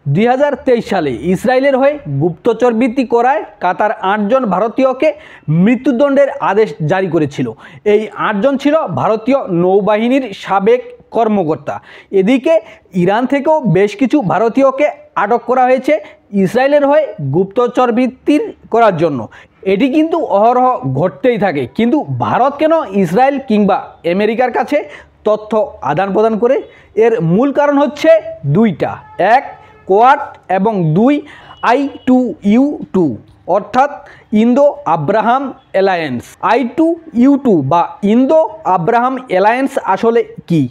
2023 সালে ইসরায়েলের হয়ে গুপ্তচরবৃত্তি করায় কাতার 8 জন ভারতীয়কে মৃত্যুদণ্ডের আদেশ জারি করেছিল। এই 8 জন ছিল ভারতীয় নৌবাহিনীর সাবেক কর্মকর্তা। এদিকে ইরান থেকেও বেশ কিছু ভারতীয়কে আটক করা হয়েছে ইসরায়েলের হয়ে গুপ্তচরবৃত্তি করার জন্য। এটি কিন্তু অহরহ ঘটতেই থাকে, কিন্তু ভারত কেন ইসরায়েল কিংবা আমেরিকার কাছে তথ্য আদান প্রদান করে? এর মূল কারণ হচ্ছে দুইটা, এক কোয়াড এবং দুই I2U2 অর্থাৎ ইন্দো আব্রাহাম অ্যালায়েন্স। I2U2 বা ইন্দো আব্রাহাম অ্যালায়েন্স আসলে কি?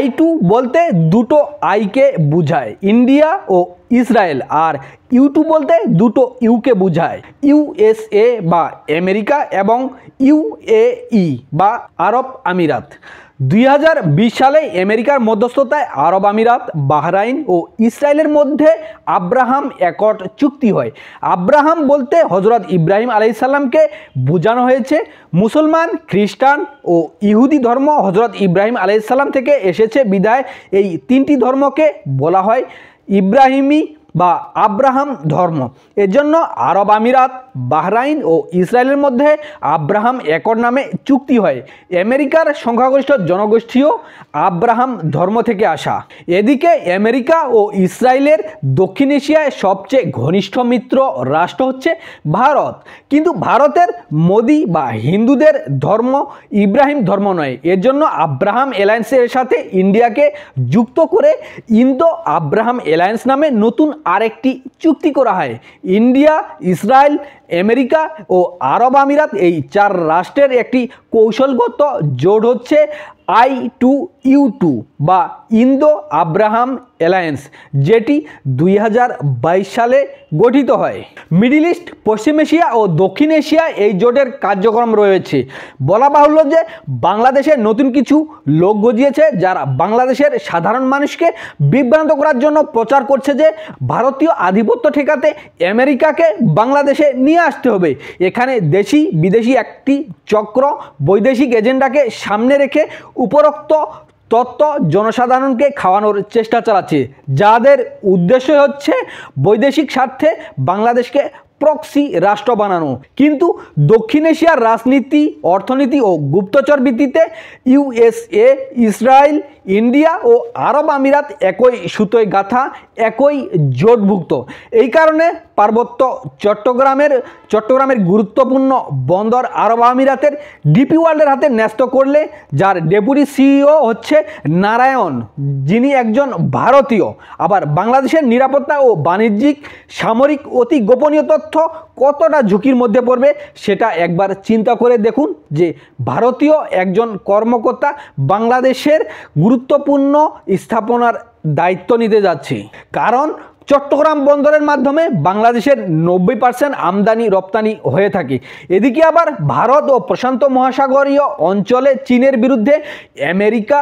I2 বলতে দুটো আইকে বোঝায়, ইন্ডিয়া ও ইসরায়েল, আর U2 বলতে দুটো ইউকে বোঝায়, USA বা আমেরিকা এবং UAE বা আরব আমিরাত। 2020 সালে আমেরিকার মধ্যস্থতায় আরব আমিরাত, বাহরাইন ও ইসরায়েলের মধ্যে আব্রাহাম অ্যাকর্ড চুক্তি হয়। আব্রাহাম বলতে হজরত ইব্রাহিম আলাইহিস সালামকে বোঝানো হয়েছে। মুসলমান, খ্রিস্টান ও ইহুদি ধর্ম হজরত ইব্রাহিম আলাইহিস সালাম থেকে এসেছে বিধায় এই তিনটি ধর্মকে বলা হয় ইব্রাহিমি বা আব্রাহাম ধর্ম। এজন্য আরব আমিরাত, বাহরাইন ও ইসরায়েলের মধ্যে আব্রাহাম অ্যাকর্ড নামে চুক্তি হয়। আমেরিকার সংখ্যাগরিষ্ঠ জনগোষ্ঠীও আব্রাহাম ধর্ম থেকে আসা। এদিকে আমেরিকা ও ইসরায়েলের দক্ষিণ এশিয়ায় সবচেয়ে ঘনিষ্ঠ মিত্র রাষ্ট্র হচ্ছে ভারত, কিন্তু ভারতের মোদি বা হিন্দুদের ধর্ম ইব্রাহিম ধর্ম নয়। এর জন্য আব্রাহাম অ্যালায়েন্সের সাথে ইন্ডিয়াকে যুক্ত করে ইন্দো আব্রাহাম অ্যালায়েন্স নামে নতুন আরেকটি চুক্তি করা হয়। ইন্ডিয়া, ইসরায়েল, আমেরিকা ও আরব আমিরাত এই চার রাষ্ট্রের একটি কৌশলগত জোট হচ্ছে I2U2 বা ইন্দো আব্রাহাম অ্যালায়েন্স, যেটি 2022 সালে গঠিত হয়। মিডল ইস্ট, পশ্চিম এশিয়া ও দক্ষিণ এশিয়া এই জোটের কার্যক্রম রয়েছে। বলা বাহুল্য যে বাংলাদেশের নতুন কিছু লোক গজিয়েছে, যারা বাংলাদেশের সাধারণ মানুষকে বিভ্রান্ত করার জন্য প্রচার করছে যে ভারতীয় আধিপত্য ঠেকাতে আমেরিকাকে বাংলাদেশে নিয়ে আসতে হবে। এখানে দেশি বিদেশি একটি চক্র বৈদেশিক এজেন্ডাকে সামনে রেখে উপরোক্ত তত্ত্ব জনসাধারণকে খাওয়ানোর চেষ্টা চালাচ্ছে, যাদের উদ্দেশ্য হচ্ছে বৈদেশিক স্বার্থে বাংলাদেশকে প্রক্সি রাষ্ট্র বানানো। কিন্তু দক্ষিণ এশিয়ার রাজনীতি, অর্থনীতি ও গুপ্তচর ভিত্তিতে USA, ইসরায়েল, ইন্ডিয়া ও আরব আমিরাত একই সুতোয় গাঁথা, একই জোটভুক্ত। এই কারণে পার্বত্য চট্টগ্রামের গুরুত্বপূর্ণ বন্দর আরব আমিরাতের DP ওয়ার্ল্ডের হাতে ন্যস্ত করলে, যার ডেপুটি CEO হচ্ছে নারায়ণ, যিনি একজন ভারতীয়। আবার বাংলাদেশের নিরাপত্তা ও বাণিজ্যিক সামরিক অতি গোপনীয় তথ্য কতটা ঝুঁকির মধ্যে পড়বে সেটা একবার চিন্তা করে দেখুন, যে ভারতীয় একজন কর্মকর্তা বাংলাদেশের গুরুত্বপূর্ণ স্থাপনার দায়িত্ব নিতে যাচ্ছে। কারণ চট্টগ্রাম বন্দরের মাধ্যমে বাংলাদেশের 90% আমদানি রপ্তানি হয়ে থাকে। এদিকে আবার ভারত ও প্রশান্ত মহাসাগরীয় অঞ্চলে চীনের বিরুদ্ধে আমেরিকা,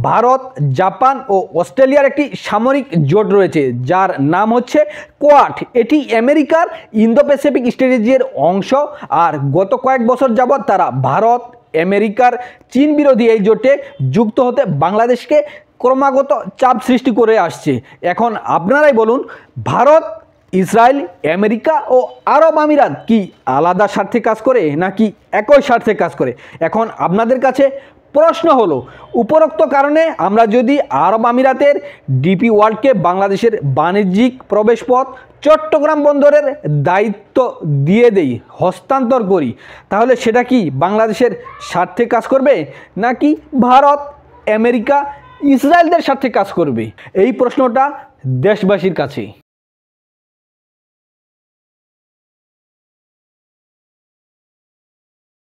ভারত, জাপান ও অস্ট্রেলিয়ার একটি সামরিক জোট রয়েছে, যার নাম হচ্ছে কোয়াড। এটি আমেরিকার ইন্দো প্যাসিফিক স্ট্র্যাটেজির অংশ, আর গত কয়েক বছর যাবৎ তারা ভারত, আমেরিকার চীন বিরোধী এই জোটে যুক্ত হতে বাংলাদেশকে ক্রমাগত চাপ সৃষ্টি করে আসছে। এখন আপনারাই বলুন, ভারত, ইসরায়েল, আমেরিকা ও আরব আমিরাত কি আলাদা স্বার্থে কাজ করে নাকি একই স্বার্থে কাজ করে? এখন আপনাদের কাছে প্রশ্ন হলো, উপরোক্ত কারণে আমরা যদি আরব আমিরাতের DP ওয়ার্ল্ডকে বাংলাদেশের বাণিজ্যিক প্রবেশপথ চট্টগ্রাম বন্দরের দায়িত্ব দিয়ে দেই, হস্তান্তর করি, তাহলে সেটা কি বাংলাদেশের স্বার্থে কাজ করবে নাকি ভারত, আমেরিকা, ইসরায়েলদের স্বার্থে কাজ করবে? এই প্রশ্নটা দেশবাসীর কাছে।